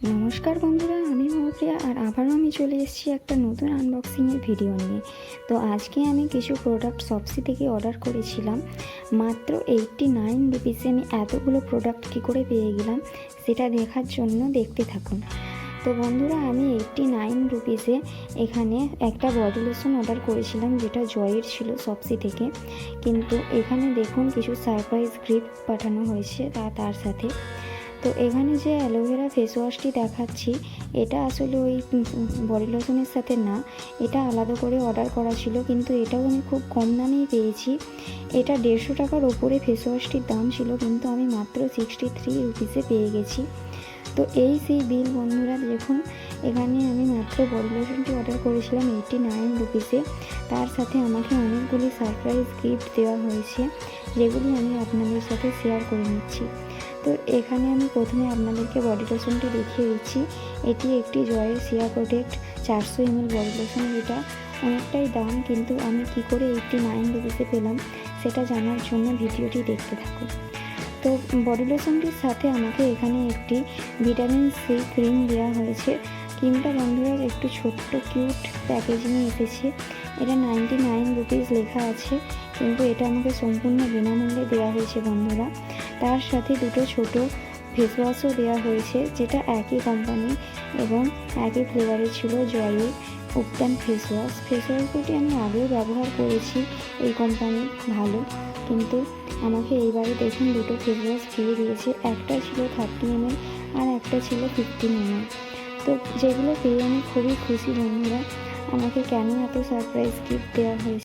নমস্কার বন্ধুরা, আমি মৌপ্রিয়া আর আবারও আমি চলে এসেছি একটা নতুন আনবক্সিংয়ের ভিডিও নিয়ে। তো আজকে আমি কিছু প্রোডাক্ট শপসি থেকে অর্ডার করেছিলাম। মাত্র 89 রুপিসে আমি এতগুলো প্রোডাক্ট কী করে পেয়ে গেলাম সেটা দেখার জন্য দেখতে থাকুন। তো বন্ধুরা, আমি 89 রুপিসে এখানে একটা বডি লোশন অর্ডার করেছিলাম, যেটা জয়ের ছিল শপসি থেকে। কিন্তু এখানে দেখুন কিছু সারপ্রাইজ গিফট পাঠানো হয়েছে তার সাথে। তো এখানে যে অ্যালোভেরা ফেস ওয়াশটি দেখাচ্ছি, এটা আসলে ওই বডি লোশনের সাথে না, এটা আলাদা করে অর্ডার করা ছিল। কিন্তু এটাও আমি খুব কম দামেই পেয়েছি। এটা 150 টাকার ওপরে ফেস ওয়াশটির দাম ছিল, কিন্তু আমি মাত্র 63 রুপিসে পেয়ে গেছি। তো এই সেই বিল বন্ধুরা, দেখুন এখানে আমি মাত্র বডি লোশনটি অর্ডার করেছিলাম 89 রুপিসে। তার সাথে আমাকে অনেকগুলি সারপ্রাইজ গিফট দেওয়া হয়েছে, যেগুলি আমি আপনাদের সাথে শেয়ার করে নিচ্ছি। তো এখানে আমি প্রথমে আপনাদেরকে বডি লোশনটি দেখিয়ে দিচ্ছি। এটি একটি জয়ের সিয়া প্রোটেক্ট 400 ml বডি লোশন। এটা অনেকটাই দাম, কিন্তু আমি কি করে 89 রুপিসে পেলাম সেটা জানার জন্য ভিডিওটি দেখতে থাকুন। তো বডি লোশনটির সাথে আমাকে এখানে একটি ভিটামিন সি ক্রিম দেওয়া হয়েছে। ক্রিমটা বন্ধুরা একটু ছোট্ট কিউট প্যাকেজিংয়ে এসেছে। এটা 99 রুপিস লেখা আছে, কিন্তু এটা আমাকে সম্পূর্ণ বিনামূল্যে দেওয়া হয়েছে বন্ধুরা। তার সাথে দুটো ছোট ফেস ওয়াশও দেওয়া হয়েছে, যেটা একই কোম্পানি এবং একই ফ্লেভারের ছিল, জয়ের উপটান ফেস ওয়াশ। ফেস ওয়াশ দুটি আমি আগেও ব্যবহার করেছি, এই কোম্পানি ভালো। কিন্তু আমাকে এইবারে দেখুন দুটো ফেস ওয়াশ দিয়ে দিয়েছে। একটা ছিল 30 ml আর একটা ছিল 15 ml। তো যেগুলো পেয়ে আমি খুবই খুশি বন্ধুরা। আমাকে কেন এত সারপ্রাইজ গিফট দেওয়া হয়েছে